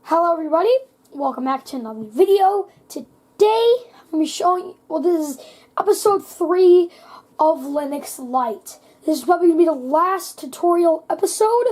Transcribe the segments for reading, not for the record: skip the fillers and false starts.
Hello everybody, welcome back to another video. Today, I'm going to be showing you, this is episode 3 of Linux Lite. This is probably going to be the last tutorial episode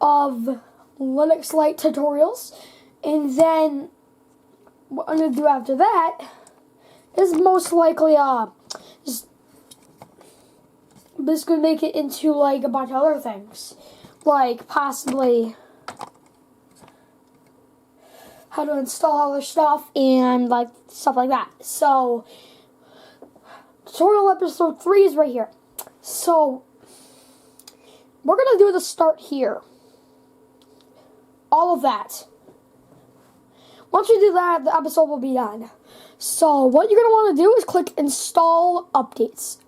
of Linux Lite tutorials. And then, what I'm going to do after that is most likely, just going to make it into like a bunch of other things. Like possibly how to install other stuff and like stuff like that. So tutorial episode 3 is right here. So we're gonna do the start here. All of that. Once we do that, the episode will be done. So what you're gonna want to do is click install updates.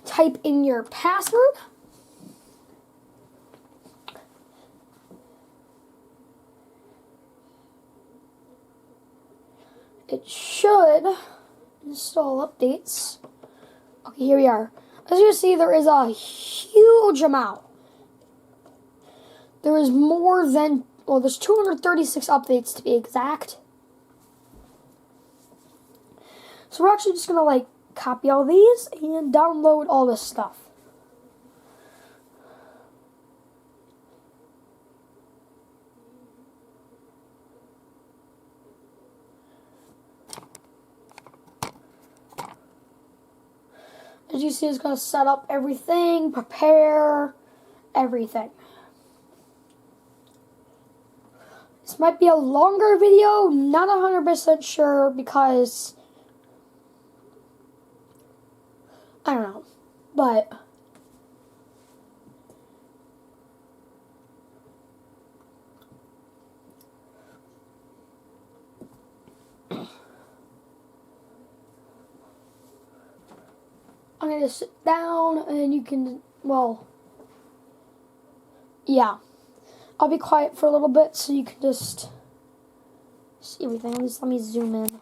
Type in your password. It should install updates. Okay, here we are. As you can see, there is a huge amount. There is more than, well, there's 236 updates to be exact. So we're actually just going to like copy all these and download all this stuff. As you see, it's going to set up everything, prepare everything. This might be a longer video, not 100% sure because, I don't know, but I'm going to sit down and you can, well, yeah. I'll be quiet for a little bit so you can just see everything. Let me zoom in.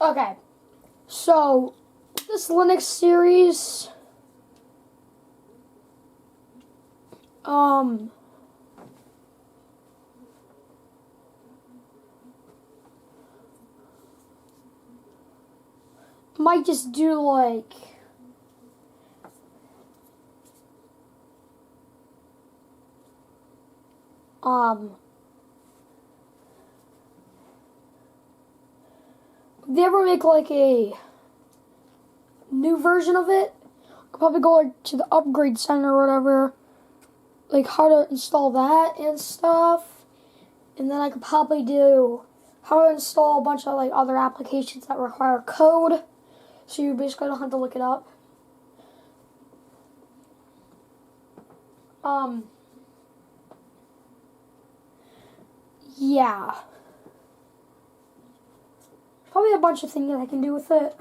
Okay, so this Linux series, might just do like if they ever make like a new version of it, I'll probably go like to the upgrade center or whatever like how to install that and stuff. And then I could probably do how to install a bunch of like other applications that require code. So you basically don't have to look it up. Yeah. Probably a bunch of things that I can do with it.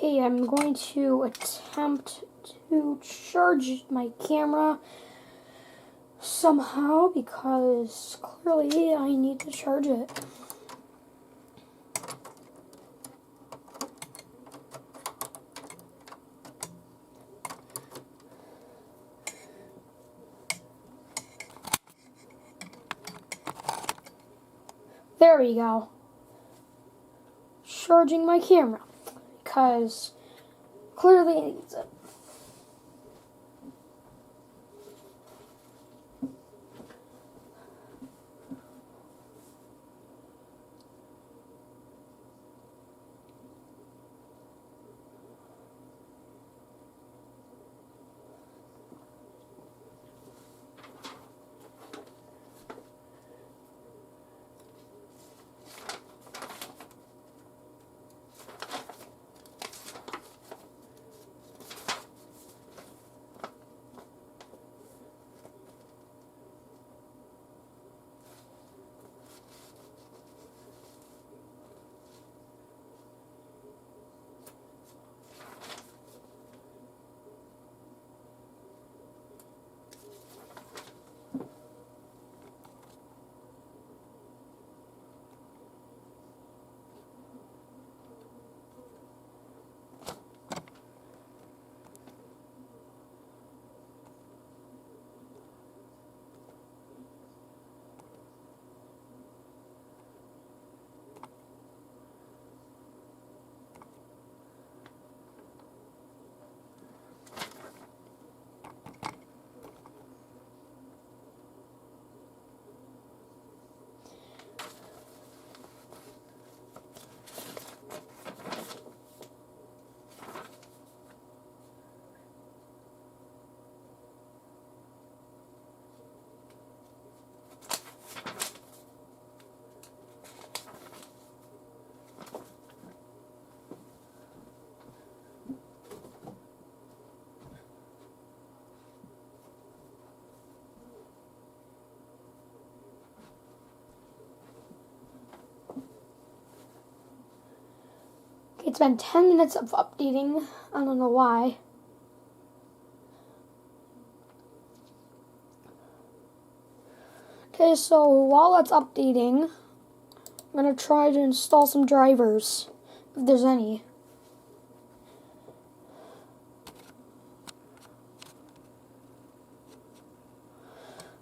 Okay, I'm going to attempt to charge my camera somehow because clearly I need to charge it. There we go. Charging my camera because clearly it needs it. It's been 10 minutes of updating. I don't know why. Okay, so while that's updating, I'm going to try to install some drivers, if there's any.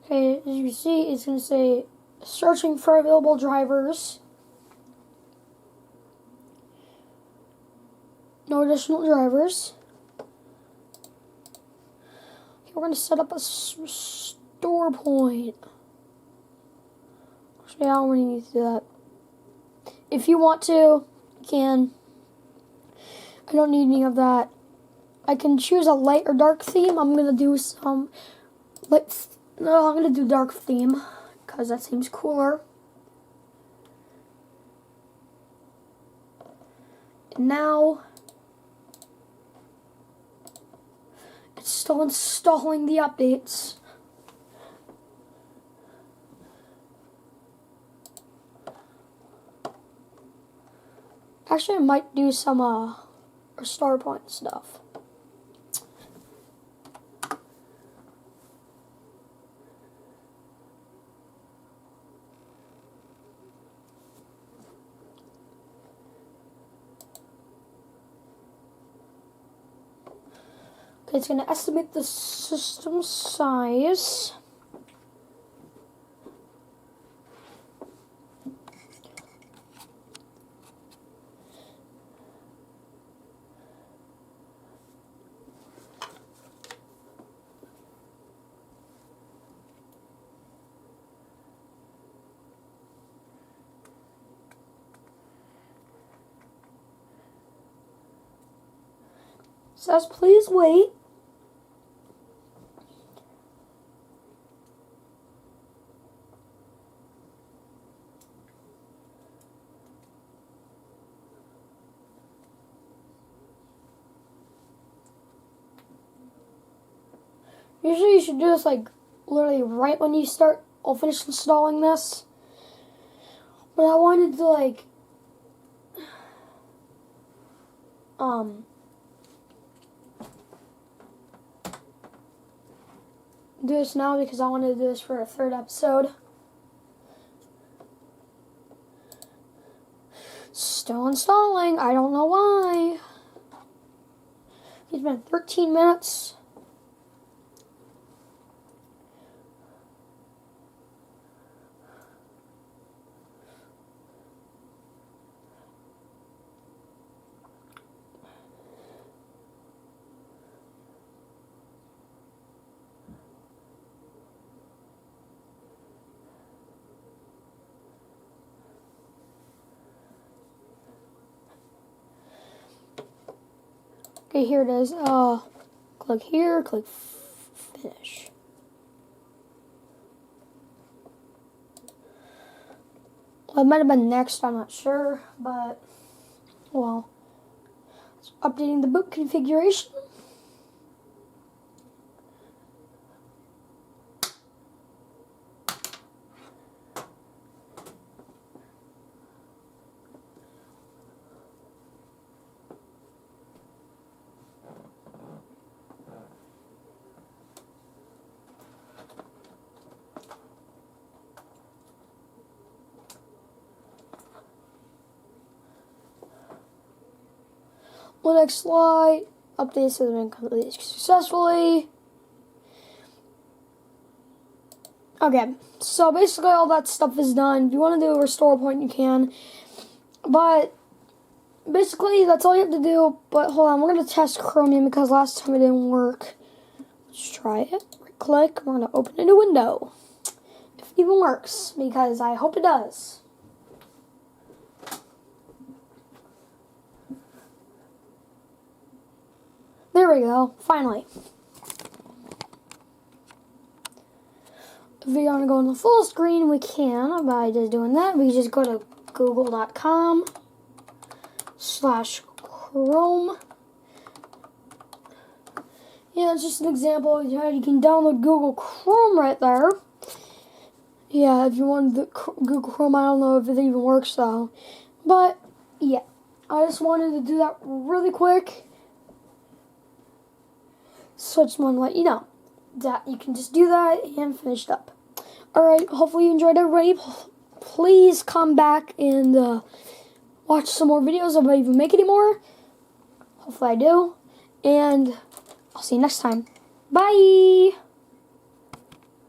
Okay, as you see, it's going to say, searching for available drivers. No additional drivers. Okay, we're going to set up a store point. Actually, I don't really need to do that. If you want to, you can. I don't need any of that. I can choose a light or dark theme. I'm going to do some light. No, I'm going to do dark theme because that seems cooler. And now it's still installing the updates. Actually, I might do some restore point stuff. Okay, it's going to estimate the system size. Says please wait. Usually you should do this like literally right when you start or finish installing this. But I wanted to like do this now because I wanted to do this for a third episode. Still installing. I don't know why. It's been 13 minutes. Okay, here it is. Click here, click finish. Well, it might have been next, I'm not sure, but, well, it's updating the boot configuration. Linux Lite updates have been completed successfully. Okay, so basically all that stuff is done. If you want to do a restore point, you can. But basically that's all you have to do. But hold on, we're going to test Chromium because last time it didn't work. Let's try it. Right click, we're going to open a new window. If it even works, because I hope it does. There we go, finally. If we want to go in the full screen, we can by just doing that. We just go to google.com/Chrome. Yeah, it's just an example. You can download Google Chrome right there. Yeah, if you want the Google Chrome, I don't know if it even works though. But, yeah. I just wanted to do that really quick. So I just want to let you know that you can just do that and finish it up. Alright, hopefully you enjoyed, everybody. Please come back and watch some more videos if I even make any more. Hopefully I do. And I'll see you next time. Bye!